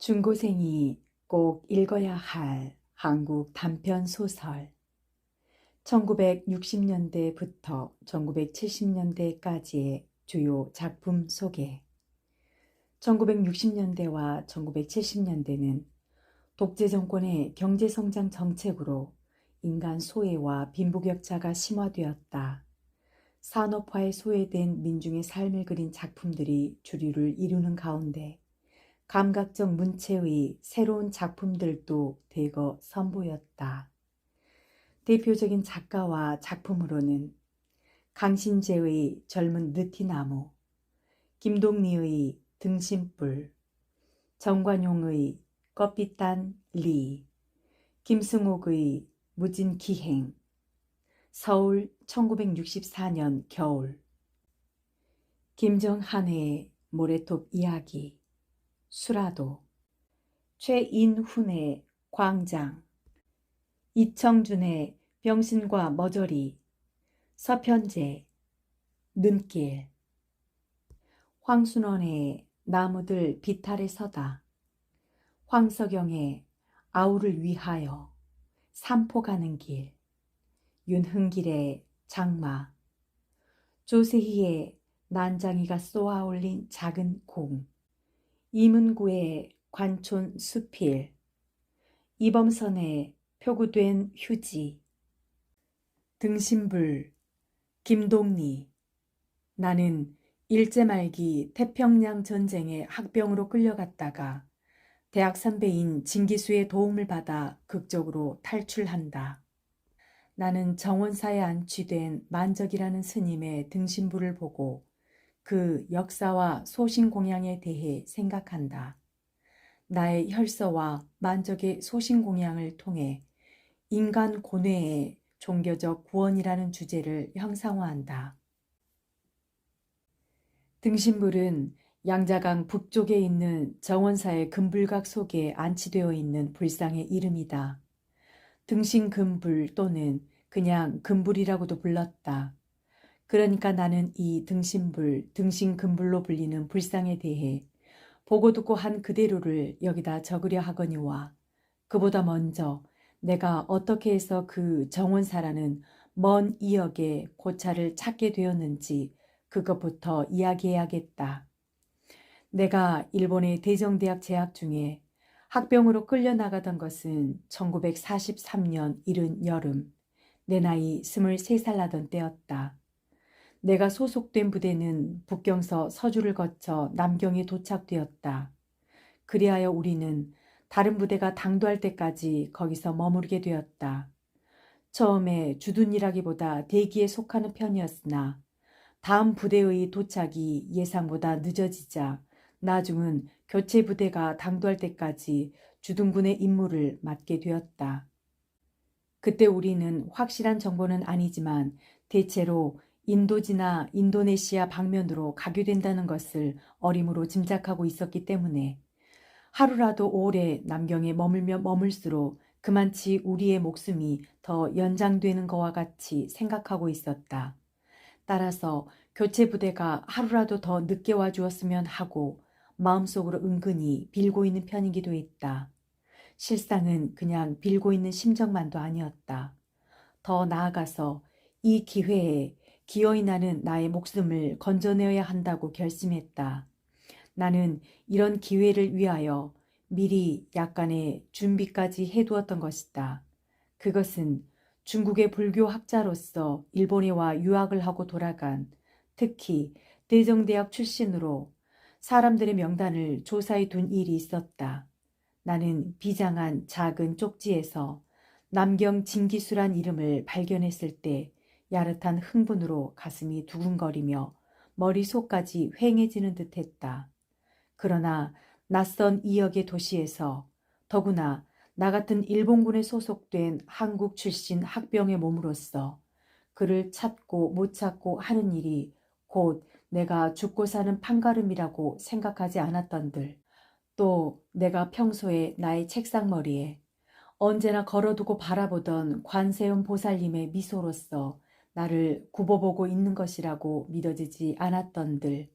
중고생이 꼭 읽어야 할 한국 단편 소설. 1960년대부터 1970년대까지의 주요 작품 소개. 1960년대와 1970년대는 독재 정권의 경제성장 정책으로 인간 소외와 빈부격차가 심화되었다. 산업화에 소외된 민중의 삶을 그린 작품들이 주류를 이루는 가운데 감각적 문체의 새로운 작품들도 대거 선보였다. 대표적인 작가와 작품으로는 강신재의 젊은 느티나무, 김동리의 등신불, 정관용의 껍빛단 리, 김승옥의 무진기행, 서울 1964년 겨울, 김정한의 모래톱 이야기, 수라도, 최인훈의 광장, 이청준의 병신과 머저리, 서편제, 눈길, 황순원의 나무들 비탈에 서다, 황석영의 아우를 위하여, 삼포 가는 길, 윤흥길의 장마, 조세희의 난장이가 쏘아올린 작은 공, 이문구의 관촌 수필, 이범선의 표구된 휴지, 등신불, 김동리. 나는 일제 말기 태평양 전쟁의 학병으로 끌려갔다가 대학 선배인 진기수의 도움을 받아 극적으로 탈출한다. 나는 정원사에 안취된 만적이라는 스님의 등신불을 보고 그 역사와 소신공양에 대해 생각한다. 나의 혈서와 만적의 소신공양을 통해 인간 고뇌의 종교적 구원이라는 주제를 형상화한다. 등신불은 양자강 북쪽에 있는 정원사의 금불각 속에 안치되어 있는 불상의 이름이다. 등신금불 또는 그냥 금불이라고도 불렀다. 그러니까 나는 이 등신불, 등신금불로 불리는 불상에 대해 보고 듣고 한 그대로를 여기다 적으려 하거니와 그보다 먼저 내가 어떻게 해서 그 정원사라는 먼 이역의 고차를 찾게 되었는지 그것부터 이야기해야겠다. 내가 일본의 대정대학 재학 중에 학병으로 끌려나가던 것은 1943년 이른 여름, 내 나이 23살 나던 때였다. 내가 소속된 부대는 북경서 서주를 거쳐 남경에 도착되었다. 그리하여 우리는 다른 부대가 당도할 때까지 거기서 머무르게 되었다. 처음에 주둔이라기보다 대기에 속하는 편이었으나 다음 부대의 도착이 예상보다 늦어지자 나중은 교체 부대가 당도할 때까지 주둔군의 임무를 맡게 되었다. 그때 우리는 확실한 정보는 아니지만 대체로 인도지나 인도네시아 방면으로 가게 된다는 것을 어림으로 짐작하고 있었기 때문에 하루라도 오래 남경에 머물면 머물수록 그만치 우리의 목숨이 더 연장되는 것과 같이 생각하고 있었다. 따라서 교체 부대가 하루라도 더 늦게 와주었으면 하고 마음속으로 은근히 빌고 있는 편이기도 했다. 실상은 그냥 빌고 있는 심정만도 아니었다. 더 나아가서 이 기회에 기어이 나는 나의 목숨을 건져내어야 한다고 결심했다. 나는 이런 기회를 위하여 미리 약간의 준비까지 해두었던 것이다. 그것은 중국의 불교 학자로서 일본에 와 유학을 하고 돌아간 특히 대정대학 출신으로 사람들의 명단을 조사해 둔 일이 있었다. 나는 비장한 작은 쪽지에서 남경 진기수란 이름을 발견했을 때 야릇한 흥분으로 가슴이 두근거리며 머릿속까지 휑해지는 듯했다. 그러나 낯선 이역의 도시에서 더구나 나 같은 일본군에 소속된 한국 출신 학병의 몸으로서 그를 찾고 못 찾고 하는 일이 곧 내가 죽고 사는 판가름이라고 생각하지 않았던들, 또 내가 평소에 나의 책상머리에 언제나 걸어두고 바라보던 관세음 보살님의 미소로서 나를 굽어보고 있는 것이라고 믿어지지 않았던들,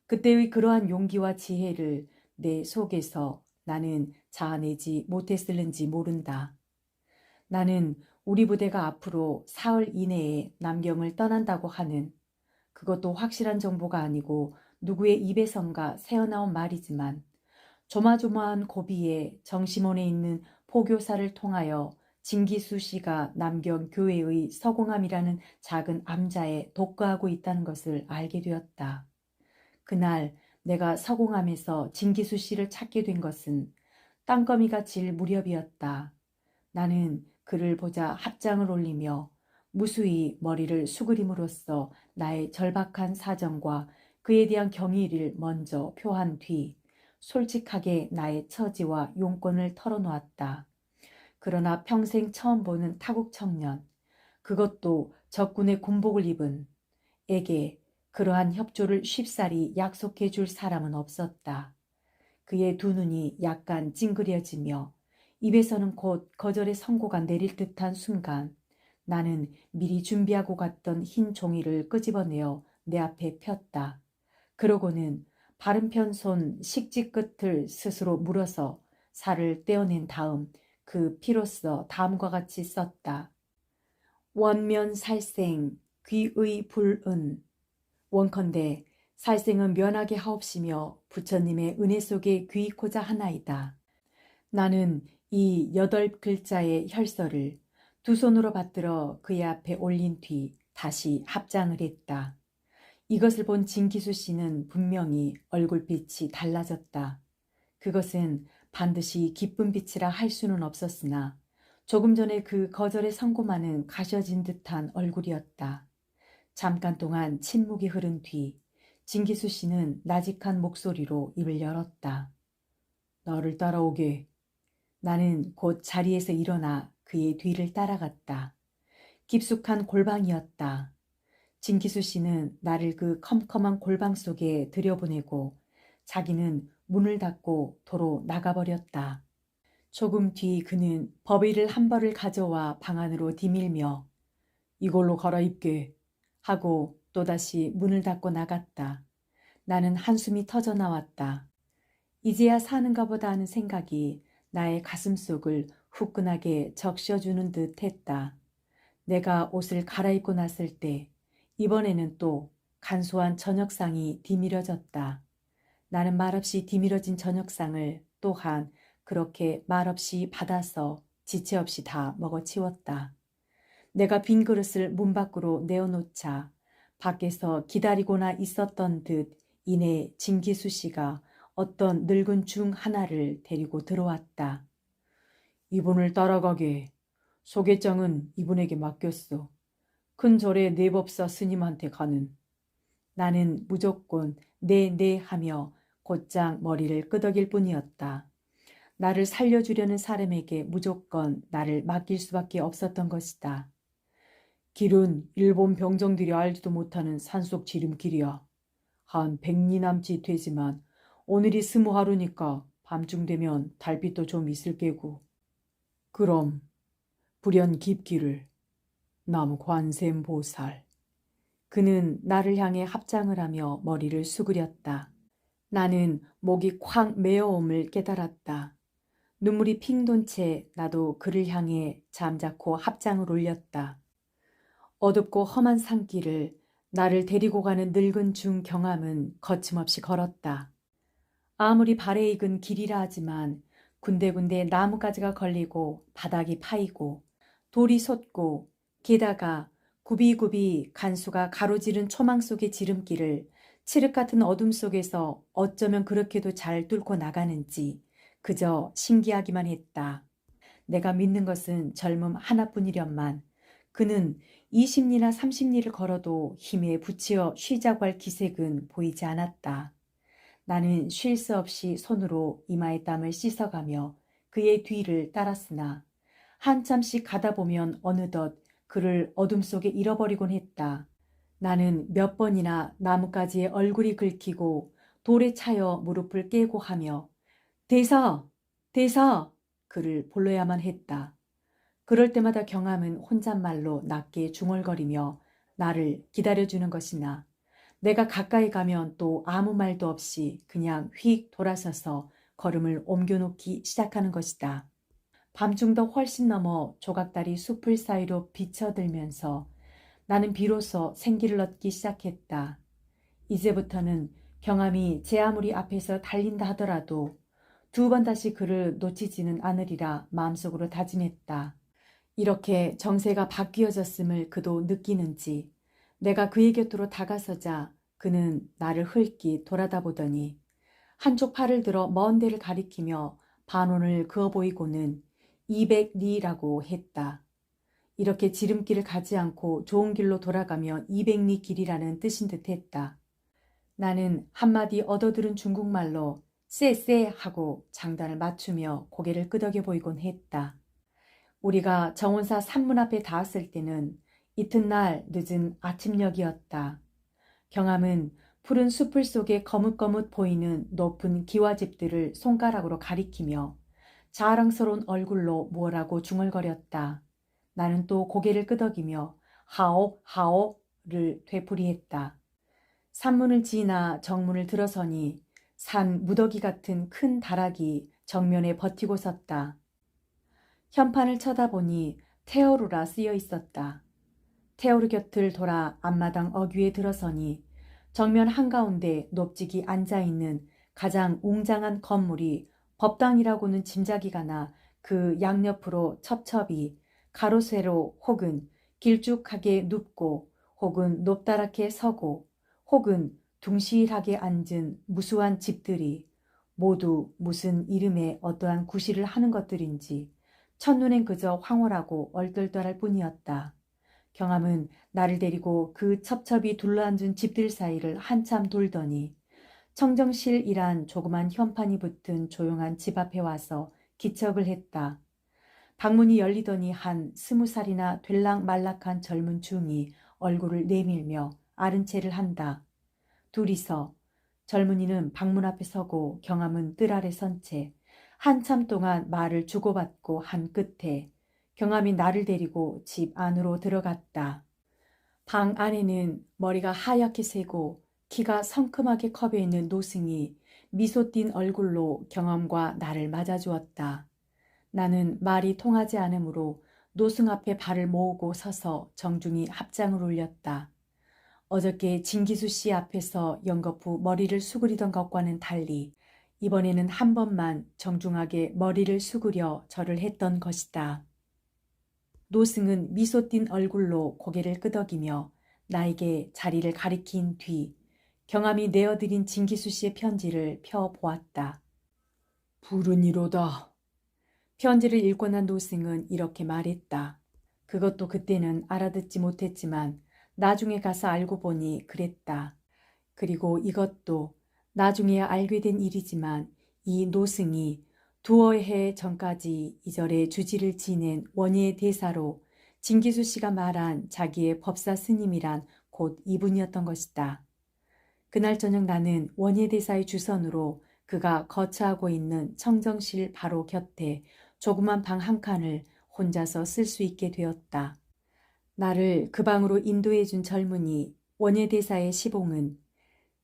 그때의 그러한 용기와 지혜를 내 속에서 나는 자아내지 못했을는지 모른다. 나는 우리 부대가 앞으로 사흘 이내에 남경을 떠난다고 하는, 그것도 확실한 정보가 아니고 누구의 입에선가 새어나온 말이지만, 조마조마한 고비에 정심원에 있는 포교사를 통하여 진기수 씨가 남경 교회의 서공함이라는 작은 암자에 독거하고 있다는 것을 알게 되었다. 그날 내가 서공함에서 진기수 씨를 찾게 된 것은 땅거미가 질 무렵이었다. 나는 그를 보자 합장을 올리며 무수히 머리를 수그림으로써 나의 절박한 사정과 그에 대한 경의를 먼저 표한 뒤 솔직하게 나의 처지와 용건을 털어놓았다. 그러나 평생 처음 보는 타국 청년, 그것도 적군의 군복을 입은 에게 그러한 협조를 쉽사리 약속해 줄 사람은 없었다. 그의 두 눈이 약간 찡그려지며 입에서는 곧 거절의 선고가 내릴 듯한 순간 나는 미리 준비하고 갔던 흰 종이를 끄집어내어 내 앞에 폈다. 그러고는 바른편 손 식지 끝을 스스로 물어서 살을 떼어낸 다음 그 피로써 다음과 같이 썼다. 원면 살생 귀의 불은. 원컨대 살생은 면하게 하옵시며 부처님의 은혜 속에 귀의코자 하나이다. 나는 이 8글자의 혈서를 두 손으로 받들어 그의 앞에 올린 뒤 다시 합장을 했다. 이것을 본 진기수 씨는 분명히 얼굴빛이 달라졌다. 그것은 반드시 기쁜 빛이라 할 수는 없었으나 조금 전에 그 거절의 선고만은 가셔진 듯한 얼굴이었다. 잠깐 동안 침묵이 흐른 뒤 진기수 씨는 나직한 목소리로 입을 열었다. 나를 따라오게. 나는 곧 자리에서 일어나 그의 뒤를 따라갔다. 깊숙한 골방이었다. 진기수 씨는 나를 그 컴컴한 골방 속에 들여보내고 자기는 문을 닫고 도로 나가버렸다. 조금 뒤 그는 법의를 한 벌을 가져와 방 안으로 디밀며 이걸로 갈아입게 하고 또다시 문을 닫고 나갔다. 나는 한숨이 터져 나왔다. 이제야 사는가 보다 하는 생각이 나의 가슴속을 후끈하게 적셔주는 듯 했다. 내가 옷을 갈아입고 났을 때 이번에는 또 간소한 저녁상이 디밀어졌다. 나는 말없이 디밀어진 저녁상을 또한 그렇게 말없이 받아서 지체 없이 다 먹어치웠다. 내가 빈 그릇을 문 밖으로 내어놓자 밖에서 기다리고나 있었던 듯 이내 진기수 씨가 어떤 늙은 중 하나를 데리고 들어왔다. 이분을 따라가게. 소개장은 이분에게 맡겼어. 큰 절의 내법사 스님한테 가는. 나는 무조건 네 하며 곧장 머리를 끄덕일 뿐이었다. 나를 살려주려는 사람에게 무조건 나를 맡길 수밖에 없었던 것이다. 길은 일본 병정들이 알지도 못하는 산속 지름길이야. 한 100리 남짓 되지만 오늘이 20하루니까 밤중 되면 달빛도 좀 있을 게고. 그럼 불연 깊기를. 남 관세음보살. 그는 나를 향해 합장을 하며 머리를 수그렸다. 나는 목이 콱 메어옴을 깨달았다. 눈물이 핑 돈 채 나도 그를 향해 잠자코 합장을 올렸다. 어둡고 험한 산길을 나를 데리고 가는 늙은 중 경함은 거침없이 걸었다. 아무리 발에 익은 길이라 하지만 군데군데 나뭇가지가 걸리고 바닥이 파이고 돌이 솟고 게다가 굽이굽이 간수가 가로지른 초망 속의 지름길을 칠흑 같은 어둠 속에서 어쩌면 그렇게도 잘 뚫고 나가는지 그저 신기하기만 했다. 내가 믿는 것은 젊음 하나뿐이련만 그는 20리나 30리를 걸어도 힘에 부치어 쉬자고 할 기색은 보이지 않았다. 나는 쉴 새 없이 손으로 이마의 땀을 씻어가며 그의 뒤를 따랐으나 한참씩 가다 보면 어느덧 그를 어둠 속에 잃어버리곤 했다. 나는 몇 번이나 나뭇가지에 얼굴이 긁히고 돌에 차여 무릎을 깨고 하며 대사! 대사! 그를 불러야만 했다. 그럴 때마다 경함은 혼잣말로 낮게 중얼거리며 나를 기다려주는 것이나 내가 가까이 가면 또 아무 말도 없이 그냥 휙 돌아서서 걸음을 옮겨놓기 시작하는 것이다. 밤중도 훨씬 넘어 조각달이 숲을 사이로 비쳐들면서 나는 비로소 생기를 얻기 시작했다. 이제부터는 경암이 제 아무리 앞에서 달린다 하더라도 2번 다시 그를 놓치지는 않으리라 마음속으로 다짐했다. 이렇게 정세가 바뀌어졌음을 그도 느끼는지 내가 그의 곁으로 다가서자 그는 나를 흘낏 돌아다 보더니 한쪽 팔을 들어 먼 데를 가리키며 반원을 그어 보이고는 200리라고 했다. 이렇게 지름길을 가지 않고 좋은 길로 돌아가면 200리 길이라는 뜻인 듯 했다. 나는 한마디 얻어들은 중국말로 쎄쎄 하고 장단을 맞추며 고개를 끄덕여 보이곤 했다. 우리가 정원사 산문 앞에 닿았을 때는 이튿날 늦은 아침녘이었다. 경암은 푸른 숲을 속에 거뭇거뭇 보이는 높은 기와집들을 손가락으로 가리키며 자랑스러운 얼굴로 뭐라고 중얼거렸다. 나는 또 고개를 끄덕이며 하오 하오를 되풀이했다. 산문을 지나 정문을 들어서니 산 무더기 같은 큰 다락이 정면에 버티고 섰다. 현판을 쳐다보니 테오루라 쓰여 있었다. 테오루 곁을 돌아 앞마당 어귀에 들어서니 정면 한가운데 높직이 앉아있는 가장 웅장한 건물이 법당이라고는 짐작이 가나 그 양옆으로 첩첩이 가로세로 혹은 길쭉하게 눕고 혹은 높다랗게 서고 혹은 둥실하게 앉은 무수한 집들이 모두 무슨 이름의 어떠한 구실을 하는 것들인지 첫눈엔 그저 황홀하고 얼떨떨할 뿐이었다. 경암은 나를 데리고 그 첩첩이 둘러앉은 집들 사이를 한참 돌더니 청정실이란 조그만 현판이 붙은 조용한 집 앞에 와서 기척을 했다. 방문이 열리더니 한 20살이나 될락말락한 젊은 중이 얼굴을 내밀며 아른 체를 한다. 둘이서 젊은이는 방문 앞에 서고 경암은 뜰 아래 선 채 한참 동안 말을 주고받고 한 끝에 경암이 나를 데리고 집 안으로 들어갔다. 방 안에는 머리가 하얗게 새고 키가 성큼하게 컵에 있는 노승이 미소 띤 얼굴로 경암과 나를 맞아주었다. 나는 말이 통하지 않으므로 노승 앞에 발을 모으고 서서 정중히 합장을 올렸다. 어저께 진기수 씨 앞에서 연거푸 머리를 수그리던 것과는 달리 이번에는 한 번만 정중하게 머리를 수그려 절을 했던 것이다. 노승은 미소 띤 얼굴로 고개를 끄덕이며 나에게 자리를 가리킨 뒤 경암이 내어드린 진기수 씨의 편지를 펴보았다. 부르니로다. 편지를 읽고 난 노승은 이렇게 말했다. 그것도 그때는 알아듣지 못했지만 나중에 가서 알고 보니 그랬다. 그리고 이것도 나중에야 알게 된 일이지만 이 노승이 두어 해 전까지 이 절에 주지를 지낸 원예의 대사로 진기수 씨가 말한 자기의 법사 스님이란 곧 이분이었던 것이다. 그날 저녁 나는 원예 대사의 주선으로 그가 거처하고 있는 청정실 바로 곁에 조그만 방 한 칸을 혼자서 쓸 수 있게 되었다. 나를 그 방으로 인도해 준 젊은이 원예 대사의 시봉은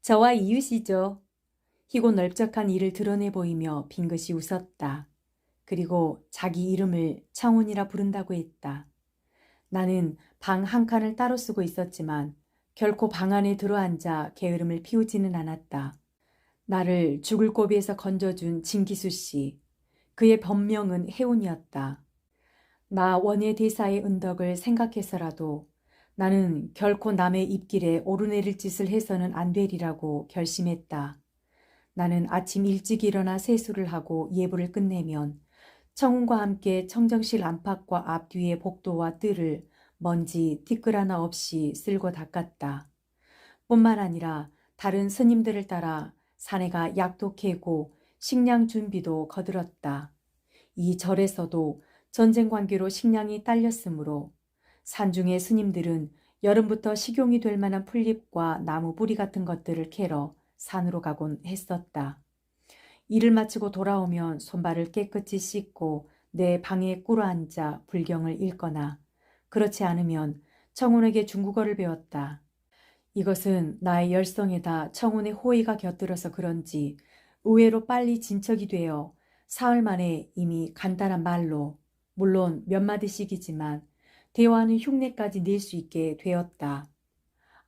저와 이웃이죠. 희고 넓적한 이를 드러내 보이며 빙긋이 웃었다. 그리고 자기 이름을 청운이라 부른다고 했다. 나는 방 한 칸을 따로 쓰고 있었지만 결코 방 안에 들어앉아 게으름을 피우지는 않았다. 나를 죽을 고비에서 건져준 진기수 씨. 그의 본명은 해운이었다. 나 원예 대사의 은덕을 생각해서라도 나는 결코 남의 입길에 오르내릴 짓을 해서는 안 되리라고 결심했다. 나는 아침 일찍 일어나 세수를 하고 예불을 끝내면 청운과 함께 청정실 안팎과 앞뒤의 복도와 뜰을 먼지 티끌 하나 없이 쓸고 닦았다. 뿐만 아니라 다른 스님들을 따라 사내가 약도 캐고 식량 준비도 거들었다. 이 절에서도 전쟁 관계로 식량이 딸렸으므로 산중의 스님들은 여름부터 식용이 될 만한 풀잎과 나무 뿌리 같은 것들을 캐러 산으로 가곤 했었다. 일을 마치고 돌아오면 손발을 깨끗이 씻고 내 방에 꿇어앉아 불경을 읽거나 그렇지 않으면 청운에게 중국어를 배웠다. 이것은 나의 열성에다 청운의 호의가 곁들어서 그런지 의외로 빨리 진척이 되어 사흘 만에 이미 간단한 말로, 물론 몇 마디씩이지만 대화하는 흉내까지 낼 수 있게 되었다.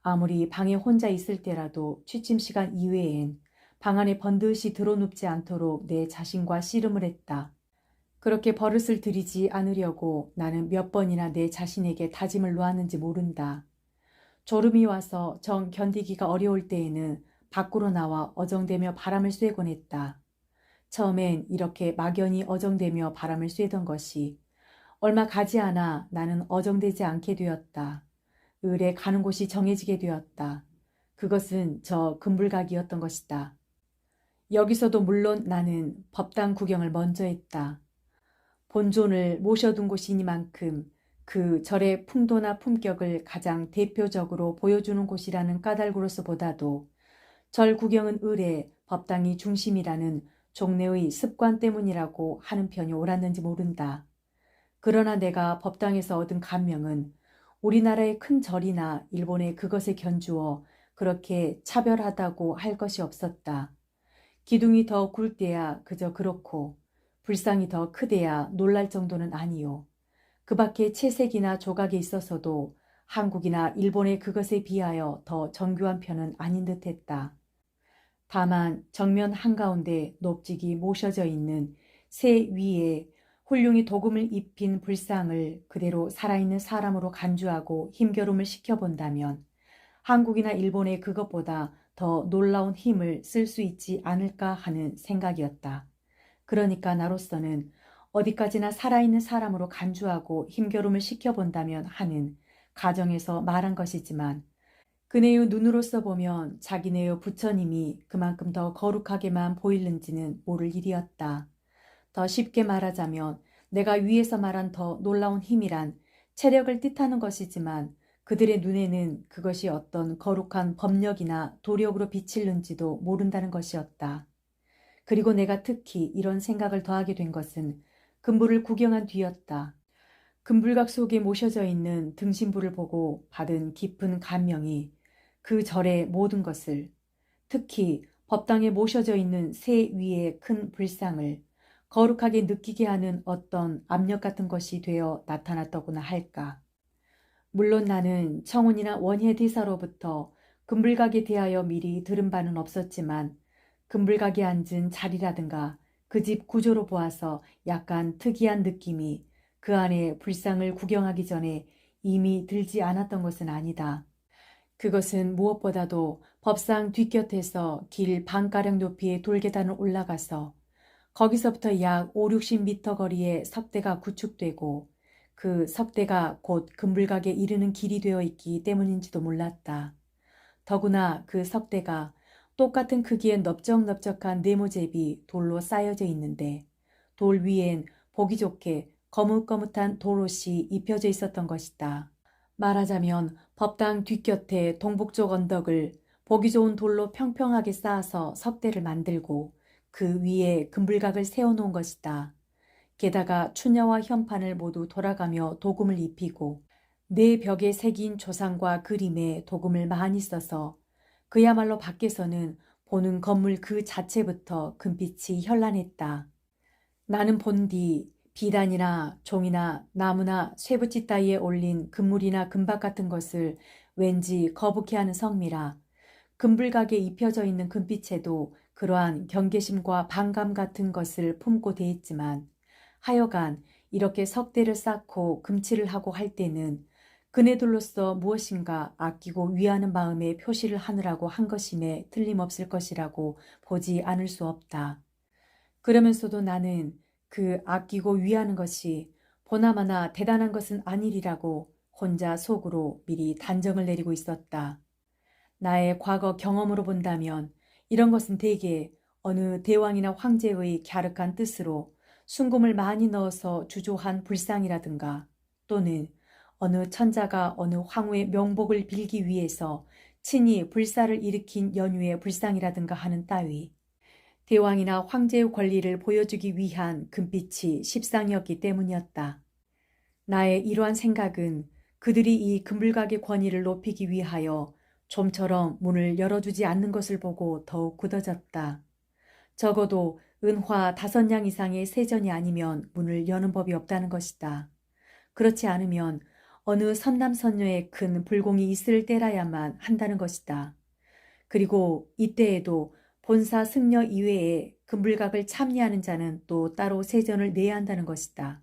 아무리 방에 혼자 있을 때라도 취침 시간 이외엔 방 안에 번듯이 드러눕지 않도록 내 자신과 씨름을 했다. 그렇게 버릇을 들이지 않으려고 나는 몇 번이나 내 자신에게 다짐을 놓았는지 모른다. 졸음이 와서 정 견디기가 어려울 때에는 밖으로 나와 어정대며 바람을 쐬곤 했다. 처음엔 이렇게 막연히 어정대며 바람을 쐬던 것이 얼마 가지 않아 나는 어정되지 않게 되었다. 을에 가는 곳이 정해지게 되었다. 그것은 저 금불각이었던 것이다. 여기서도 물론 나는 법당 구경을 먼저 했다. 본존을 모셔둔 곳이니만큼 그 절의 풍도나 품격을 가장 대표적으로 보여주는 곳이라는 까닭으로서 보다도 절 구경은 을의 법당이 중심이라는 종래의 습관 때문이라고 하는 편이 옳았는지 모른다. 그러나 내가 법당에서 얻은 감명은 우리나라의 큰 절이나 일본의 그것에 견주어 그렇게 차별하다고 할 것이 없었다. 기둥이 더 굵대야 그저 그렇고 불상이 더 크대야 놀랄 정도는 아니요. 그 밖에 채색이나 조각에 있어서도 한국이나 일본의 그것에 비하여 더 정교한 편은 아닌 듯했다. 다만 정면 한가운데 높직이 모셔져 있는 새 위에 훌륭히 도금을 입힌 불상을 그대로 살아있는 사람으로 간주하고 힘겨름을 시켜본다면 한국이나 일본의 그것보다 더 놀라운 힘을 쓸 수 있지 않을까 하는 생각이었다. 그러니까 나로서는 어디까지나 살아있는 사람으로 간주하고 힘겨름을 시켜본다면 하는 가정에서 말한 것이지만 그네의 눈으로서 보면 자기네의 부처님이 그만큼 더 거룩하게만 보이는지는 모를 일이었다. 더 쉽게 말하자면 내가 위에서 말한 더 놀라운 힘이란 체력을 뜻하는 것이지만 그들의 눈에는 그것이 어떤 거룩한 법력이나 도력으로 비칠는지도 모른다는 것이었다. 그리고 내가 특히 이런 생각을 더하게 된 것은 금불을 구경한 뒤였다. 금불각 속에 모셔져 있는 등신부를 보고 받은 깊은 감명이 그 절의 모든 것을, 특히 법당에 모셔져 있는 새 위의 큰 불상을 거룩하게 느끼게 하는 어떤 압력 같은 것이 되어 나타났더구나 할까. 물론 나는 청운이나 원혜대사로부터 금불각에 대하여 미리 들은 바는 없었지만 금불각에 앉은 자리라든가 그 집 구조로 보아서 약간 특이한 느낌이 그 안에 불상을 구경하기 전에 이미 들지 않았던 것은 아니다. 그것은 무엇보다도 법상 뒷곁에서 길 반가량 높이의 돌계단을 올라가서 거기서부터 약 5, 60m 거리에 석대가 구축되고 그 석대가 곧 금불각에 이르는 길이 되어 있기 때문인지도 몰랐다. 더구나 그 석대가 똑같은 크기의 넓적넓적한 네모제비 돌로 쌓여져 있는데 돌 위엔 보기 좋게 거뭇거뭇한 돌옷이 입혀져 있었던 것이다. 말하자면 법당 뒷곁에 동북쪽 언덕을 보기 좋은 돌로 평평하게 쌓아서 석대를 만들고 그 위에 금불각을 세워놓은 것이다. 게다가 추녀와 현판을 모두 돌아가며 도금을 입히고 네 벽에 새긴 조상과 그림에 도금을 많이 써서 그야말로 밖에서는 보는 건물 그 자체부터 금빛이 현란했다. 나는 본디 비단이나 종이나 나무나 쇠붙이 따위에 올린 금물이나 금박 같은 것을 왠지 거북해하는 성미라 금불각에 입혀져 있는 금빛에도 그러한 경계심과 반감 같은 것을 품고 대했지만 하여간 이렇게 석대를 쌓고 금칠을 하고 할 때는 그네들로서 무엇인가 아끼고 위하는 마음의 표시를 하느라고 한 것임에 틀림없을 것이라고 보지 않을 수 없다. 그러면서도 나는 그 아끼고 위하는 것이 보나마나 대단한 것은 아니리라고 혼자 속으로 미리 단정을 내리고 있었다. 나의 과거 경험으로 본다면 이런 것은 대개 어느 대왕이나 황제의 갸륵한 뜻으로 순금을 많이 넣어서 주조한 불상이라든가 또는 어느 천자가 어느 황후의 명복을 빌기 위해서 친히 불사를 일으킨 연유의 불상이라든가 하는 따위 대왕이나 황제의 권리를 보여주기 위한 금빛이 십상이었기 때문이었다. 나의 이러한 생각은 그들이 이 금불각의 권위를 높이기 위하여 좀처럼 문을 열어주지 않는 것을 보고 더욱 굳어졌다. 적어도 은화 5냥 이상의 세전이 아니면 문을 여는 법이 없다는 것이다. 그렇지 않으면 어느 선남선녀의 큰 불공이 있을 때라야만 한다는 것이다. 그리고 이때에도 본사 승려 이외에 금불각을 참여하는 자는 또 따로 세전을 내야 한다는 것이다.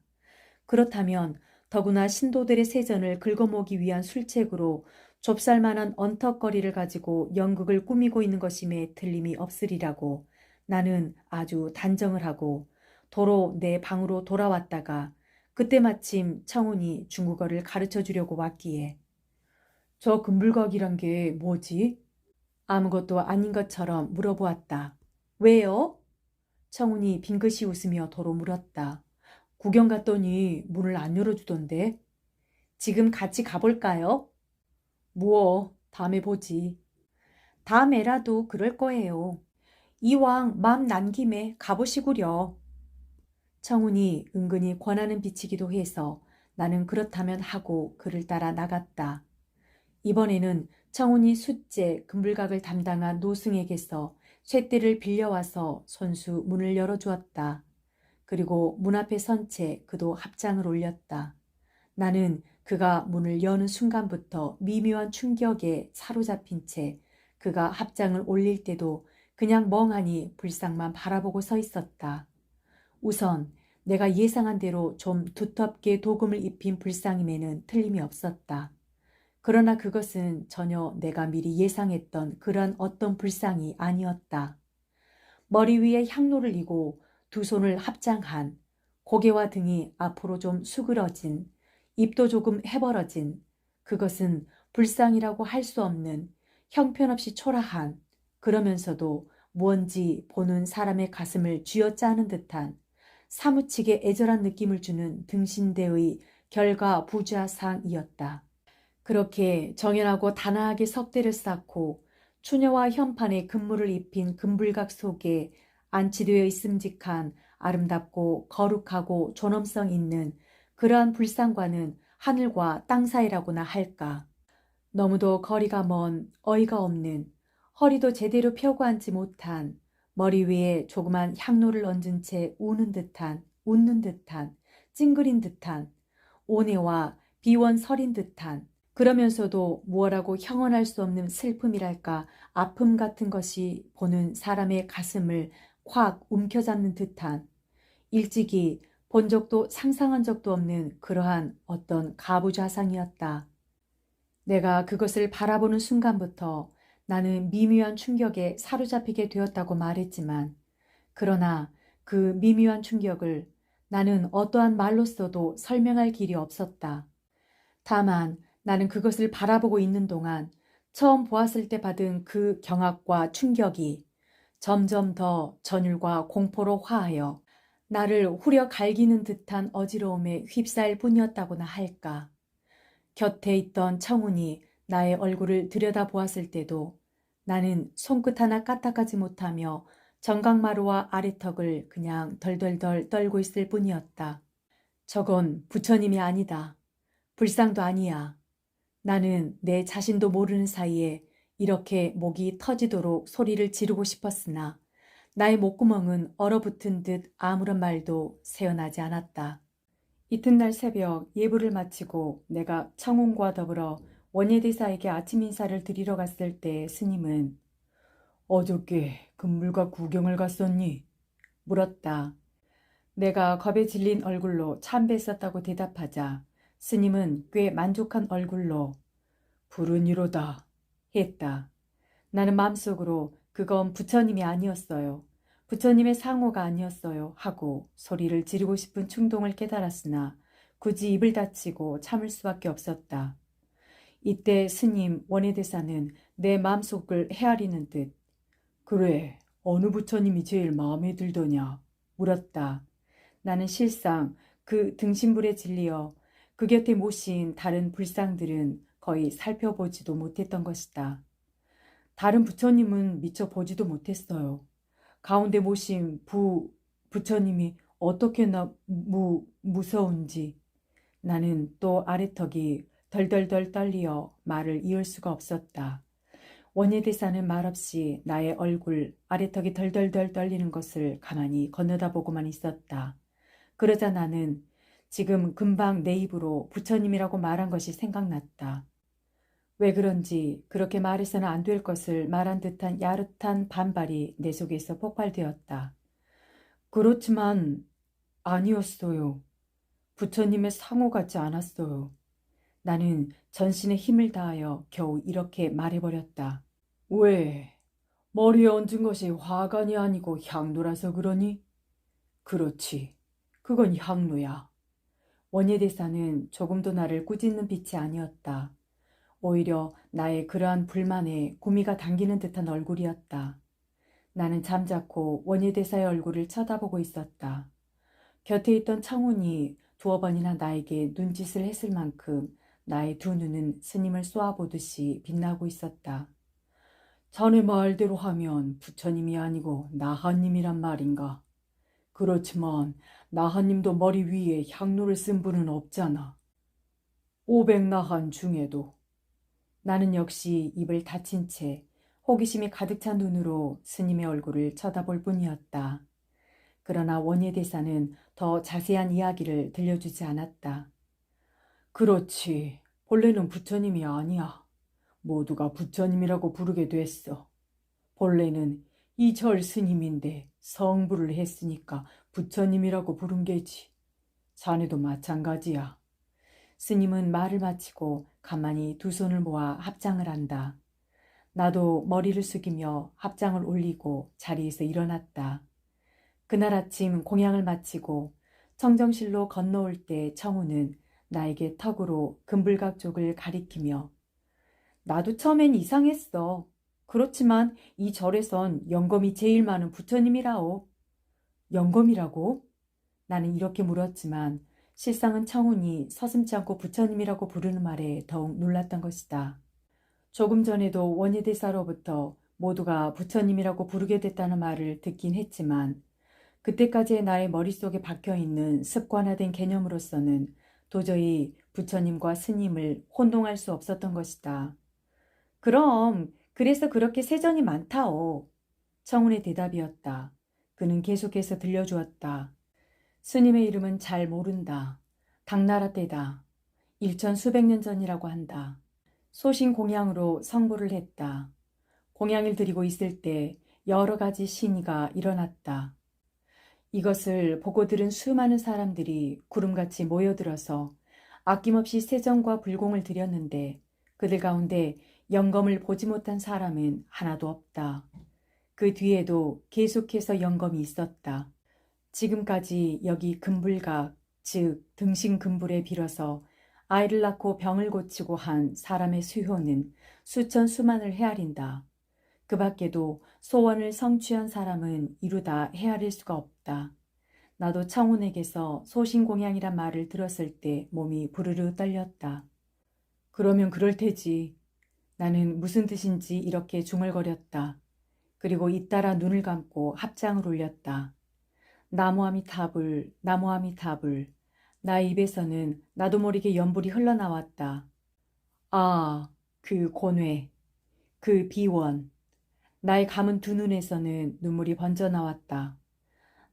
그렇다면 더구나 신도들의 세전을 긁어모기 위한 술책으로 좁쌀만한 언덕거리를 가지고 연극을 꾸미고 있는 것임에 틀림이 없으리라고 나는 아주 단정을 하고 도로 내 방으로 돌아왔다가 그때 마침 청운이 중국어를 가르쳐 주려고 왔기에 저 금불각이란 게 뭐지? 아무것도 아닌 것처럼 물어보았다. 왜요? 청운이 빙긋이 웃으며 도로 물었다. 구경 갔더니 문을 안 열어주던데. 지금 같이 가볼까요? 무어, 다음에 보지. 다음에라도 그럴 거예요. 이왕 맘 난 김에 가보시구려. 청운이 은근히 권하는 비치기도 해서 나는 그렇다면 하고 그를 따라 나갔다. 이번에는 청운이 숫제 금불각을 담당한 노승에게서 쇳대를 빌려와서 손수 문을 열어주었다. 그리고 문 앞에 선 채 그도 합장을 올렸다. 나는 그가 문을 여는 순간부터 미묘한 충격에 사로잡힌 채 그가 합장을 올릴 때도 그냥 멍하니 불상만 바라보고 서 있었다. 우선 내가 예상한 대로 좀 두텁게 도금을 입힌 불상임에는 틀림이 없었다. 그러나 그것은 전혀 내가 미리 예상했던 그런 어떤 불상이 아니었다. 머리 위에 향로를 이고 두 손을 합장한, 고개와 등이 앞으로 좀 수그러진, 입도 조금 해벌어진, 그것은 불상이라고 할 수 없는 형편없이 초라한, 그러면서도 무언지 보는 사람의 가슴을 쥐어짜는 듯한 사무치게 애절한 느낌을 주는 등신대의 결과 부좌상이었다. 그렇게 정연하고 단아하게 석대를 쌓고 추녀와 현판에 금물을 입힌 금불각 속에 안치되어 있음직한 아름답고 거룩하고 존엄성 있는 그러한 불상과는 하늘과 땅 사이라고나 할까. 너무도 거리가 먼 어이가 없는 허리도 제대로 펴고 앉지 못한 머리 위에 조그만 향로를 얹은 채 우는 듯한 웃는 듯한 찡그린 듯한 온해와 비원설인 듯한 그러면서도 무엇라고 형언할 수 없는 슬픔이랄까 아픔 같은 것이 보는 사람의 가슴을 확 움켜잡는 듯한 일찍이 본 적도 상상한 적도 없는 그러한 어떤 가부좌상이었다. 내가 그것을 바라보는 순간부터 나는 미묘한 충격에 사로잡히게 되었다고 말했지만 그러나 그 미묘한 충격을 나는 어떠한 말로써도 설명할 길이 없었다. 다만 나는 그것을 바라보고 있는 동안 처음 보았을 때 받은 그 경악과 충격이 점점 더 전율과 공포로 화하여 나를 후려 갈기는 듯한 어지러움에 휩싸일 뿐이었다고나 할까. 곁에 있던 청운이 나의 얼굴을 들여다보았을 때도 나는 손끝 하나 까딱하지 못하며 정강마루와 아래턱을 그냥 덜덜덜 떨고 있을 뿐이었다. 저건 부처님이 아니다. 불상도 아니야. 나는 내 자신도 모르는 사이에 이렇게 목이 터지도록 소리를 지르고 싶었으나 나의 목구멍은 얼어붙은 듯 아무런 말도 새어나지 않았다. 이튿날 새벽 예불을 마치고 내가 청운과 더불어 원예대사에게 아침 인사를 드리러 갔을 때 스님은 어저께 금불가 구경을 갔었니? 물었다. 내가 겁에 질린 얼굴로 참배했었다고 대답하자 스님은 꽤 만족한 얼굴로 불운이로다 했다. 나는 마음속으로 그건 부처님이 아니었어요. 부처님의 상호가 아니었어요 하고 소리를 지르고 싶은 충동을 깨달았으나 굳이 입을 닫히고 참을 수밖에 없었다. 이때 스님 원예대사는 내 마음속을 헤아리는 듯 그래 어느 부처님이 제일 마음에 들더냐 물었다. 나는 실상 그 등신불에 질리어 그 곁에 모신 다른 불상들은 거의 살펴보지도 못했던 것이다. 다른 부처님은 미처 보지도 못했어요. 가운데 모신 부처님이 어떻게나 무서운지 나는 또 아래턱이 덜덜덜 떨리어 말을 이을 수가 없었다. 원예대사는 말없이 나의 얼굴 아래턱이 덜덜덜 떨리는 것을 가만히 건너다보고만 있었다. 그러자 나는 지금 금방 내 입으로 부처님이라고 말한 것이 생각났다. 왜 그런지 그렇게 말해서는 안 될 것을 말한 듯한 야릇한 반발이 내 속에서 폭발되었다. 그렇지만 아니었어요. 부처님의 상호 같지 않았어요. 나는 전신의 힘을 다하여 겨우 이렇게 말해버렸다. 왜? 머리에 얹은 것이 화관이 아니고 향로라서 그러니? 그렇지. 그건 향로야. 원예대사는 조금도 나를 꾸짖는 빛이 아니었다. 오히려 나의 그러한 불만에 구미가 당기는 듯한 얼굴이었다. 나는 잠자코 원예대사의 얼굴을 쳐다보고 있었다. 곁에 있던 청운이 두어 번이나 나에게 눈짓을 했을 만큼 나의 두 눈은 스님을 쏘아보듯이 빛나고 있었다. 자네 말대로 하면 부처님이 아니고 나하님이란 말인가? 그렇지만 나하님도 머리 위에 향로를 쓴 분은 없잖아. 500나한 중에도. 나는 역시 입을 닫힌 채 호기심이 가득 찬 눈으로 스님의 얼굴을 쳐다볼 뿐이었다. 그러나 원예대사는 더 자세한 이야기를 들려주지 않았다. 그렇지. 본래는 부처님이 아니야. 모두가 부처님이라고 부르게 됐어. 본래는 이절 스님인데 성불을 했으니까 부처님이라고 부른 게지. 자네도 마찬가지야. 스님은 말을 마치고 가만히 두 손을 모아 합장을 한다. 나도 머리를 숙이며 합장을 올리고 자리에서 일어났다. 그날 아침 공양을 마치고 청정실로 건너올 때 청우는 나에게 턱으로 금불각 쪽을 가리키며 나도 처음엔 이상했어. 그렇지만 이 절에선 영검이 제일 많은 부처님이라오. 영검이라고? 나는 이렇게 물었지만 실상은 청운이 서슴지 않고 부처님이라고 부르는 말에 더욱 놀랐던 것이다. 조금 전에도 원예대사로부터 모두가 부처님이라고 부르게 됐다는 말을 듣긴 했지만 그때까지의 나의 머릿속에 박혀있는 습관화된 개념으로서는 도저히 부처님과 스님을 혼동할 수 없었던 것이다. 그럼 그래서 그렇게 세전이 많다오. 청운의 대답이었다. 그는 계속해서 들려주었다. 스님의 이름은 잘 모른다. 당나라 때다. 일천 수백 년 전이라고 한다. 소신 공양으로 성불을 했다. 공양을 드리고 있을 때 여러 가지 신의가 일어났다. 이것을 보고 들은 수많은 사람들이 구름같이 모여들어서 아낌없이 세정과 불공을 드렸는데 그들 가운데 영검을 보지 못한 사람은 하나도 없다. 그 뒤에도 계속해서 영검이 있었다. 지금까지 여기 금불각, 즉 등신금불에 빌어서 아이를 낳고 병을 고치고 한 사람의 수효는 수천 수만을 헤아린다. 그 밖에도 소원을 성취한 사람은 이루다 헤아릴 수가 없다. 나도 청운에게서 소신공양이란 말을 들었을 때 몸이 부르르 떨렸다. 그러면 그럴 테지. 나는 무슨 뜻인지 이렇게 중얼거렸다. 그리고 잇따라 눈을 감고 합장을 올렸다. 나무아미타불, 나무아미타불. 나의 입에서는 나도 모르게 연불이 흘러나왔다. 아, 그 곤회, 그 비원. 나의 감은 두 눈에서는 눈물이 번져 나왔다.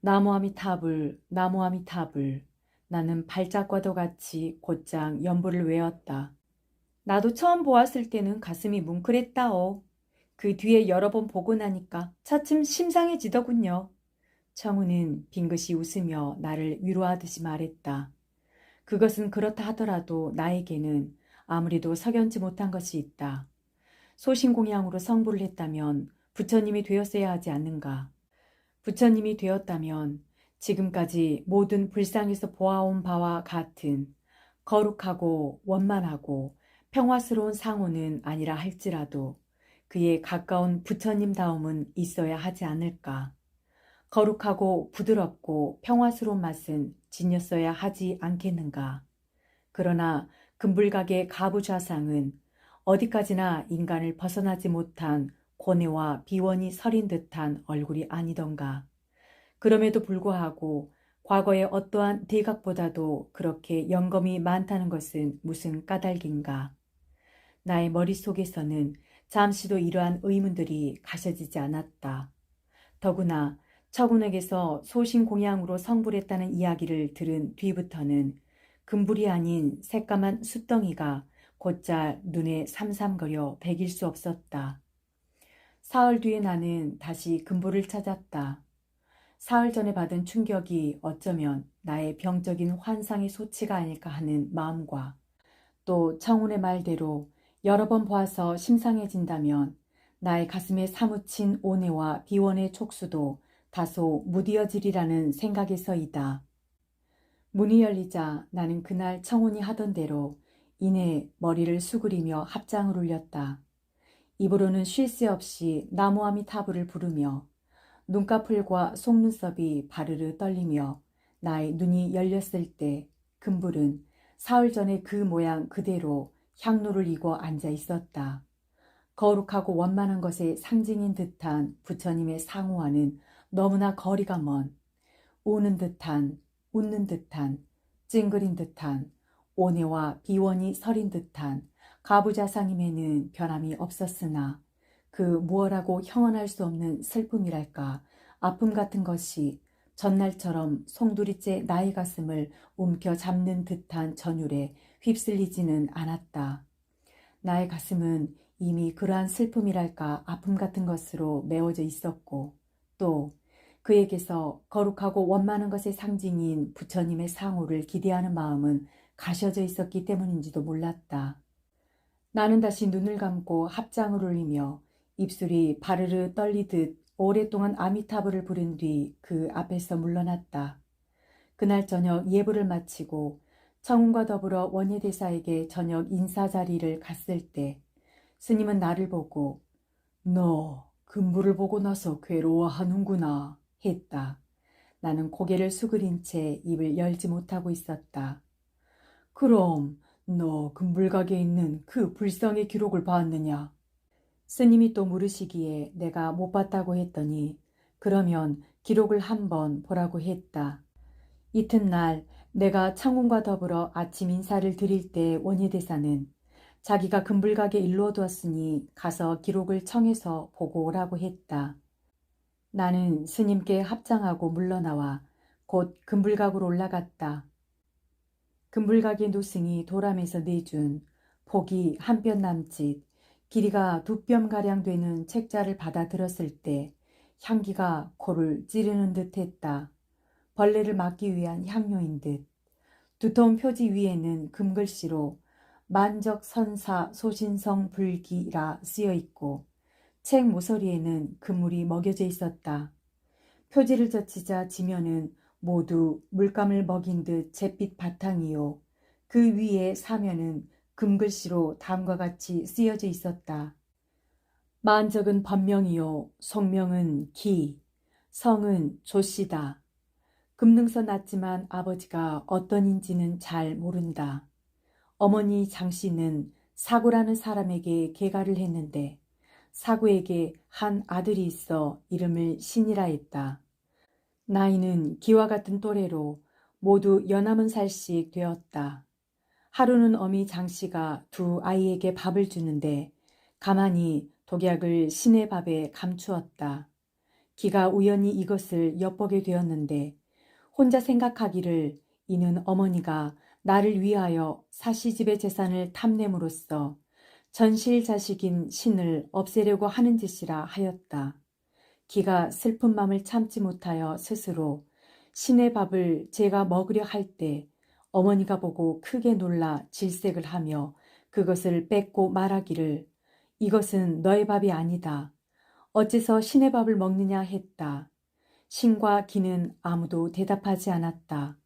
나무아미타불, 나무아미타불. 나는 발작과도 같이 곧장 연불을 외웠다. 나도 처음 보았을 때는 가슴이 뭉클했다오. 그 뒤에 여러 번 보고 나니까 차츰 심상해지더군요. 청우는 빙긋이 웃으며 나를 위로하듯이 말했다. 그것은 그렇다 하더라도 나에게는 아무래도 석연치 못한 것이 있다. 소신공양으로 성불을 했다면 부처님이 되었어야 하지 않는가. 부처님이 되었다면 지금까지 모든 불상에서 보아온 바와 같은 거룩하고 원만하고 평화스러운 상호는 아니라 할지라도 그에 가까운 부처님다움은 있어야 하지 않을까. 거룩하고 부드럽고 평화스러운 맛은 지녔어야 하지 않겠는가. 그러나 금불각의 가부좌상은 어디까지나 인간을 벗어나지 못한 고뇌와 비원이 서린 듯한 얼굴이 아니던가. 그럼에도 불구하고 과거의 어떠한 대각보다도 그렇게 영검이 많다는 것은 무슨 까닭인가. 나의 머릿속에서는 잠시도 이러한 의문들이 가셔지지 않았다. 더구나 처군에게서 소신공양으로 성불했다는 이야기를 들은 뒤부터는 금불이 아닌 새까만 숫덩이가 곧잘 눈에 삼삼거려 배길 수 없었다. 사흘 뒤에 나는 다시 금불을 찾았다. 사흘 전에 받은 충격이 어쩌면 나의 병적인 환상의 소치가 아닐까 하는 마음과 또 청운의 말대로 여러 번 보아서 심상해진다면 나의 가슴에 사무친 온해와 비원의 촉수도 다소 무디어지리라는 생각에서이다. 문이 열리자 나는 그날 청운이 하던 대로 이내 머리를 수그리며 합장을 울렸다. 입으로는 쉴 새 없이 나무아미타불을 부르며 눈꺼풀과 속눈썹이 바르르 떨리며 나의 눈이 열렸을 때 금불은 사흘 전에 그 모양 그대로 향로를 이고 앉아 있었다. 거룩하고 원만한 것의 상징인 듯한 부처님의 상호와는 너무나 거리가 먼, 우는 듯한, 웃는 듯한, 찡그린 듯한, 온해와 비원이 서린 듯한 가부좌상임에는 변함이 없었으나 그 무엇라고 형언할 수 없는 슬픔이랄까 아픔 같은 것이 전날처럼 송두리째 나의 가슴을 움켜잡는 듯한 전율에 휩쓸리지는 않았다. 나의 가슴은 이미 그러한 슬픔이랄까 아픔 같은 것으로 메워져 있었고 또 그에게서 거룩하고 원만한 것의 상징인 부처님의 상호를 기대하는 마음은 가셔져 있었기 때문인지도 몰랐다. 나는 다시 눈을 감고 합장을 울리며 입술이 바르르 떨리듯 오랫동안 아미타불을 부른 뒤 그 앞에서 물러났다. 그날 저녁 예불을 마치고 청운과 더불어 원예대사에게 저녁 인사 자리를 갔을 때 스님은 나를 보고 너 금불을 보고 나서 괴로워하는구나 했다. 나는 고개를 수그린 채 입을 열지 못하고 있었다. 그럼 너 금불각에 있는 그 불상의 기록을 봤느냐? 스님이 또 물으시기에 내가 못 봤다고 했더니 그러면 기록을 한번 보라고 했다. 이튿날 내가 창훈과 더불어 아침 인사를 드릴 때 원예대사는 자기가 금불각에 일러 두었으니 가서 기록을 청해서 보고 오라고 했다. 나는 스님께 합장하고 물러나와 곧 금불각으로 올라갔다. 금불각의 노승이 도람에서 내준 폭이 한 뼘 남짓 길이가 2뼘가량 되는 책자를 받아 들었을 때 향기가 코를 찌르는 듯 했다. 벌레를 막기 위한 향료인 듯. 두터운 표지 위에는 금글씨로 만적선사 소신성 불기라 쓰여 있고 책 모서리에는 금물이 먹여져 있었다. 표지를 젖히자 지면은 모두 물감을 먹인 듯 잿빛 바탕이요. 그 위에 사면은 금글씨로 다음과 같이 쓰여져 있었다. 만적은 법명이요. 속명은 기. 성은 조씨다. 금능서 났지만 아버지가 어떤 인지는 잘 모른다. 어머니 장씨는 사구라는 사람에게 계가를 했는데 사구에게 한 아들이 있어 이름을 신이라 했다. 나이는 기와 같은 또래로 모두 연하문 살씩 되었다. 하루는 어미 장씨가 두 아이에게 밥을 주는데 가만히 독약을 신의 밥에 감추었다. 기가 우연히 이것을 엿보게 되었는데 혼자 생각하기를 이는 어머니가 나를 위하여 사시집의 재산을 탐냄으로써 전실 자식인 신을 없애려고 하는 짓이라 하였다. 기가 슬픈 맘을 참지 못하여 스스로 신의 밥을 제가 먹으려 할 때 어머니가 보고 크게 놀라 질색을 하며 그것을 뺏고 말하기를 이것은 너의 밥이 아니다. 어째서 신의 밥을 먹느냐 했다. 신과 기는 아무도 대답하지 않았다.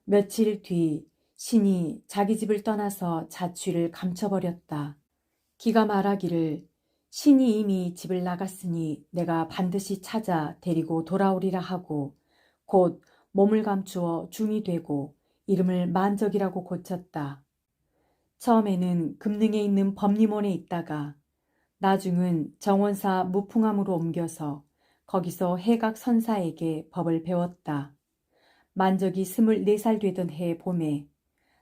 며칠 뒤 신이 자기 집을 떠나서 자취를 감춰버렸다. 기가 말하기를 신이 이미 집을 나갔으니 내가 반드시 찾아 데리고 돌아오리라 하고 곧 몸을 감추어 중이 되고 이름을 만적이라고 고쳤다. 처음에는 금능에 있는 법리몬에 있다가 나중은 정원사 무풍함으로 옮겨서 거기서 해각 선사에게 법을 배웠다. 만적이 24살 되던 해 봄에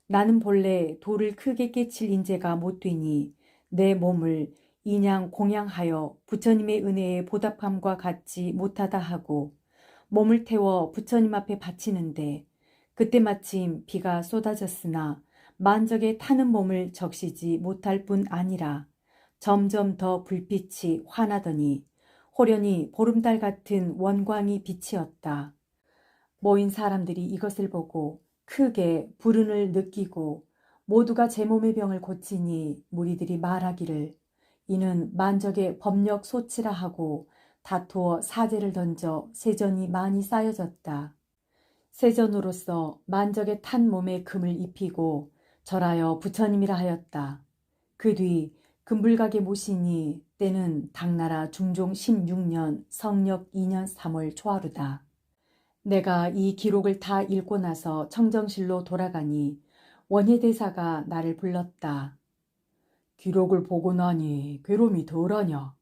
나는 본래 돌을 크게 깨칠 인재가 못 되니 내 몸을 인양 공양하여 부처님의 은혜에 보답함과 같지 못하다 하고 몸을 태워 부처님 앞에 바치는데 그때 마침 비가 쏟아졌으나 만적에 타는 몸을 적시지 못할 뿐 아니라 점점 더 불빛이 환하더니 호련히 보름달 같은 원광이 빛이었다. 모인 사람들이 이것을 보고 크게 불운을 느끼고 모두가 제 몸의 병을 고치니 무리들이 말하기를 이는 만적의 법력 소치라 하고 다투어 사제를 던져 세전이 많이 쌓여졌다. 세전으로서 만적의 탄 몸에 금을 입히고 절하여 부처님이라 하였다. 그 뒤 금불가게 모시니 때는 당나라 중종 16년 성력 2년 3월 초하루다. 내가 이 기록을 다 읽고 나서 청정실로 돌아가니 원예대사가 나를 불렀다. 기록을 보고 나니 괴로움이 덜하냐?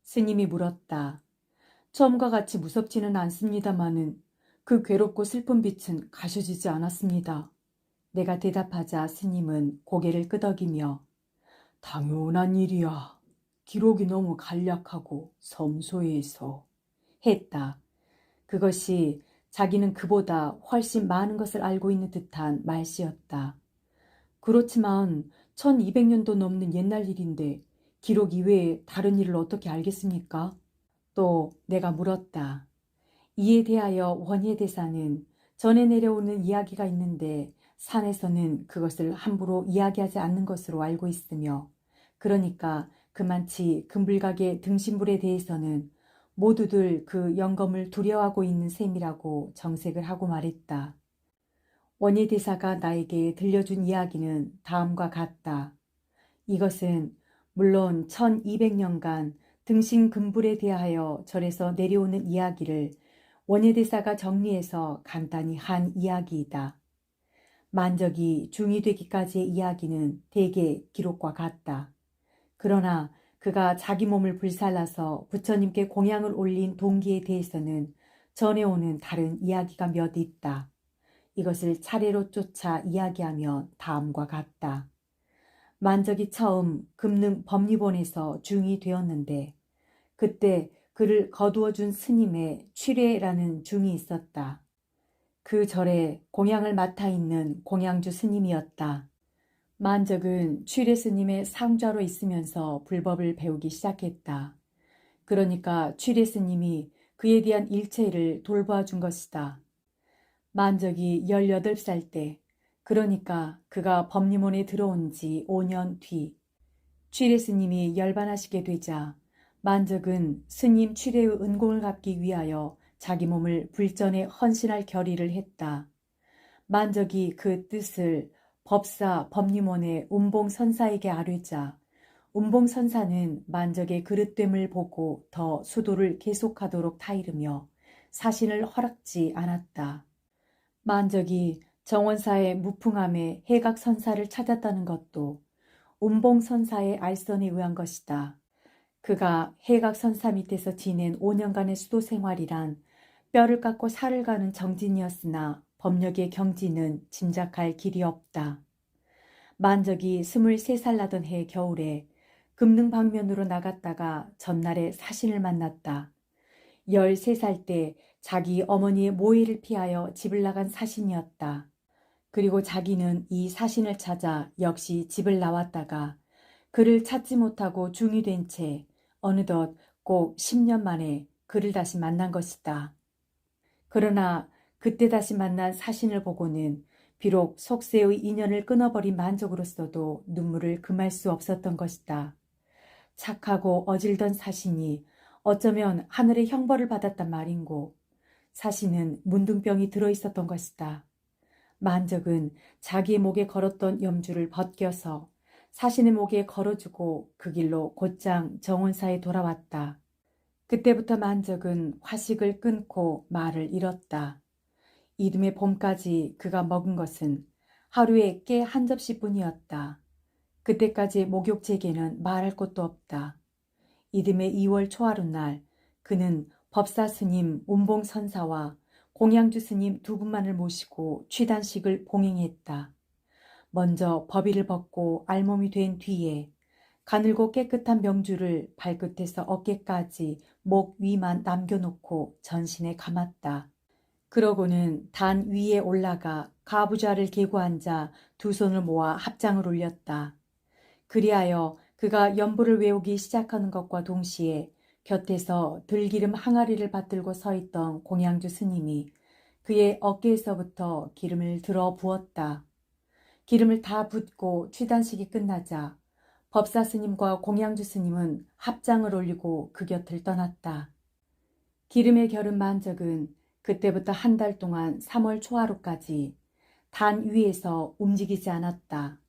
스님이 물었다. 처음과 같이 무섭지는 않습니다마는 그 괴롭고 슬픈 빛은 가셔지지 않았습니다. 내가 대답하자 스님은 고개를 끄덕이며 당연한 일이야. 기록이 너무 간략하고 섬소해서 했다. 그것이 자기는 그보다 훨씬 많은 것을 알고 있는 듯한 말씨였다. 그렇지만 1200년도 넘는 옛날 일인데 기록 이외에 다른 일을 어떻게 알겠습니까? 또 내가 물었다. 이에 대하여 원예대사는 전에 내려오는 이야기가 있는데 산에서는 그것을 함부로 이야기하지 않는 것으로 알고 있으며 그러니까 그만치 금불각의 등신불에 대해서는 모두들 그 영검을 두려워하고 있는 셈이라고 정색을 하고 말했다. 원예대사가 나에게 들려준 이야기는 다음과 같다. 이것은 물론 1200년간 등신 금불에 대하여 절에서 내려오는 이야기를 원예대사가 정리해서 간단히 한 이야기이다. 만적이 중이 되기까지의 이야기는 대개 기록과 같다. 그러나 그가 자기 몸을 불살라서 부처님께 공양을 올린 동기에 대해서는 전해오는 다른 이야기가 몇 있다. 이것을 차례로 쫓아 이야기하면 다음과 같다. 만적이 처음 금능 법리본에서 중이 되었는데 그때 그를 거두어준 스님의 취례라는 중이 있었다. 그 절에 공양을 맡아 있는 공양주 스님이었다. 만적은 취례 스님의 상좌로 있으면서 불법을 배우기 시작했다. 그러니까 취례 스님이 그에 대한 일체를 돌보아 준 것이다. 만적이 18살 때, 그러니까 그가 법리문에 들어온 지 5년 뒤, 취례 스님이 열반하시게 되자 만적은 스님 취례의 은공을 갚기 위하여 자기 몸을 불전에 헌신할 결의를 했다. 만적이 그 뜻을 법사 법리문의 운봉선사에게 아뢰자 운봉선사는 만적의 그릇됨을 보고 더 수도를 계속하도록 타이르며 사신을 허락지 않았다. 만적이 정원사의 무풍함에 해각선사를 찾았다는 것도 운봉선사의 알선에 의한 것이다. 그가 해각선사 밑에서 지낸 5년간의 수도 생활이란 뼈를 깎고 살을 가는 정진이었으나 법력의 경지는 짐작할 길이 없다. 만적이 23살 나던 해 겨울에 금능방면으로 나갔다가 전날에 사신을 만났다. 13살 때 자기 어머니의 모해를 피하여 집을 나간 사신이었다. 그리고 자기는 이 사신을 찾아 역시 집을 나왔다가 그를 찾지 못하고 중이 된 채 어느덧 꼭 10년 만에 그를 다시 만난 것이다. 그러나 그때 다시 만난 사신을 보고는 비록 속세의 인연을 끊어버린 만족으로서도 눈물을 금할 수 없었던 것이다. 착하고 어질던 사신이 어쩌면 하늘의 형벌을 받았단 말인고 사신은 문둥병이 들어있었던 것이다. 만적은 자기의 목에 걸었던 염주를 벗겨서 사신의 목에 걸어주고 그 길로 곧장 정원사에 돌아왔다. 그때부터 만적은 화식을 끊고 말을 잃었다. 이듬해 봄까지 그가 먹은 것은 하루에 깨 한 접시뿐이었다. 그때까지 목욕제게는 말할 것도 없다. 이듬해 2월 초하루 날 그는 법사 스님 운봉선사와 공양주 스님 두 분만을 모시고 취단식을 봉행했다. 먼저 법의를 벗고 알몸이 된 뒤에 가늘고 깨끗한 명주를 발끝에서 어깨까지 목 위만 남겨놓고 전신에 감았다. 그러고는 단 위에 올라가 가부좌를 개고 앉아 두 손을 모아 합장을 올렸다. 그리하여 그가 연부를 외우기 시작하는 것과 동시에 곁에서 들기름 항아리를 받들고 서 있던 공양주 스님이 그의 어깨에서부터 기름을 들어 부었다. 기름을 다 붓고 취단식이 끝나자 법사 스님과 공양주 스님은 합장을 올리고 그 곁을 떠났다. 기름의 결은 만적은 그때부터 한 달 동안 3월 초하루까지 단 위에서 움직이지 않았다.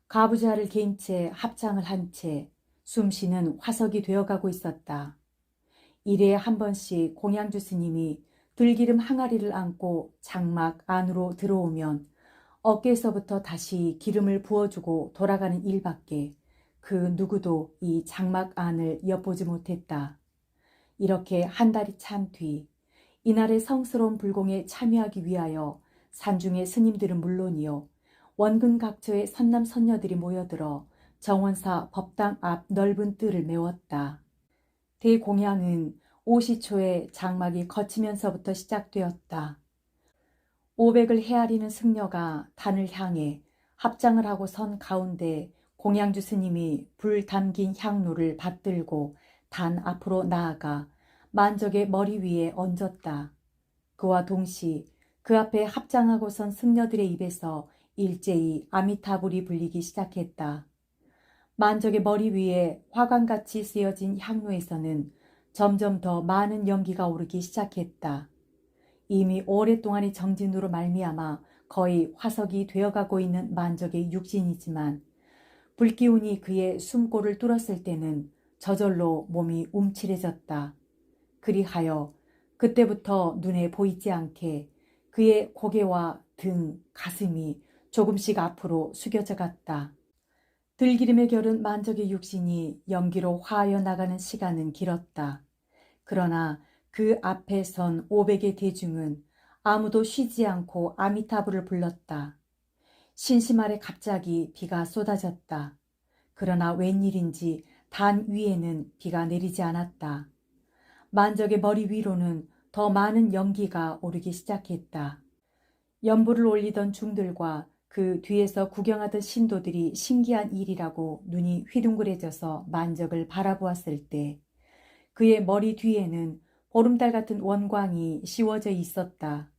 가부좌를 개인 채 합장을 한 채 숨쉬는 화석이 되어가고 있었다. 일에 한 번씩 공양주 스님이 들기름 항아리를 안고 장막 안으로 들어오면 어깨에서부터 다시 기름을 부어주고 돌아가는 일밖에 그 누구도 이 장막 안을 엿보지 못했다. 이렇게 한 달이 찬 뒤 이날의 성스러운 불공에 참여하기 위하여 산중의 스님들은 물론이요 원근 각처의 선남 선녀들이 모여들어 정원사 법당 앞 넓은 뜰을 메웠다. 대공양은 오시초에 장막이 거치면서부터 시작되었다. 500을 헤아리는 승려가 단을 향해 합장을 하고 선 가운데 공양주 스님이 불 담긴 향로를 받들고 단 앞으로 나아가 만적의 머리 위에 얹었다. 그와 동시 그 앞에 합장하고 선 승려들의 입에서 일제히 아미타불이 불리기 시작했다. 만적의 머리 위에 화관같이 쓰여진 향로에서는 점점 더 많은 연기가 오르기 시작했다. 이미 오랫동안의 정진으로 말미암아 거의 화석이 되어가고 있는 만적의 육신이지만 불기운이 그의 숨골을 뚫었을 때는 저절로 몸이 움츠려졌다. 그리하여 그때부터 눈에 보이지 않게 그의 고개와 등, 가슴이 조금씩 앞으로 숙여져 갔다. 들기름에 결은 만적의 육신이 연기로 화하여 나가는 시간은 길었다. 그러나 그 앞에 선 500의 대중은 아무도 쉬지 않고 아미타불을 불렀다. 신심 아래 갑자기 비가 쏟아졌다. 그러나 웬일인지 단 위에는 비가 내리지 않았다. 만적의 머리 위로는 더 많은 연기가 오르기 시작했다. 연부를 올리던 중들과 그 뒤에서 구경하던 신도들이 신기한 일이라고 눈이 휘둥그레져서 만적을 바라보았을 때 그의 머리 뒤에는 보름달 같은 원광이 씌워져 있었다.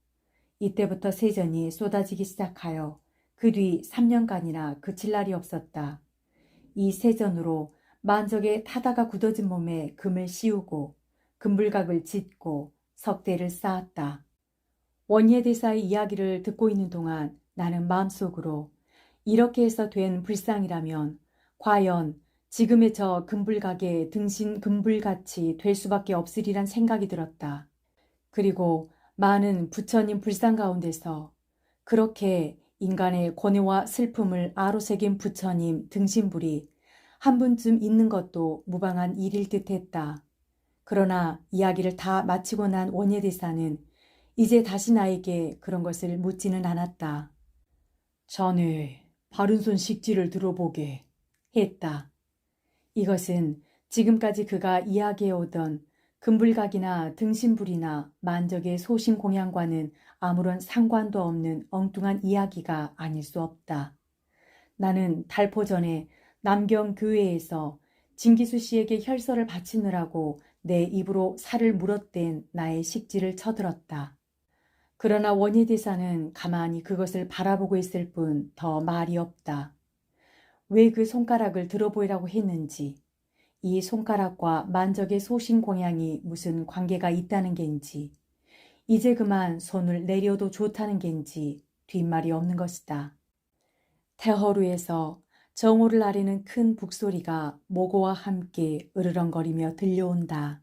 이때부터 세전이 쏟아지기 시작하여 그 뒤 3년간이나 그칠 날이 없었다. 이 세전으로 만적의 타다가 굳어진 몸에 금을 씌우고 금불각을 짓고 석대를 쌓았다. 원예대사의 이야기를 듣고 있는 동안 나는 마음속으로 이렇게 해서 된 불상이라면 과연 지금의 저 금불각의 등신 금불같이 될 수밖에 없으리란 생각이 들었다. 그리고 많은 부처님 불상 가운데서 그렇게 인간의 고뇌와 슬픔을 아로새긴 부처님 등신불이 한 분쯤 있는 것도 무방한 일일 듯했다. 그러나 이야기를 다 마치고 난 원예대사는 이제 다시 나에게 그런 것을 묻지는 않았다. 자네 바른손 식지를 들어보게 했다. 이것은 지금까지 그가 이야기해오던 금불각이나 등신불이나 만적의 소신공양과는 아무런 상관도 없는 엉뚱한 이야기가 아닐 수 없다. 나는 달포 전에 남경교회에서 진기수 씨에게 혈서를 바치느라고 내 입으로 살을 물어댄 나의 식지를 쳐들었다. 그러나 원예대사는 가만히 그것을 바라보고 있을 뿐 더 말이 없다. 왜 그 손가락을 들어보이라고 했는지, 이 손가락과 만적의 소신공양이 무슨 관계가 있다는 겐지, 이제 그만 손을 내려도 좋다는 겐지 뒷말이 없는 것이다. 태허루에서 정오를 아리는 큰 북소리가 모고와 함께 으르렁거리며 들려온다.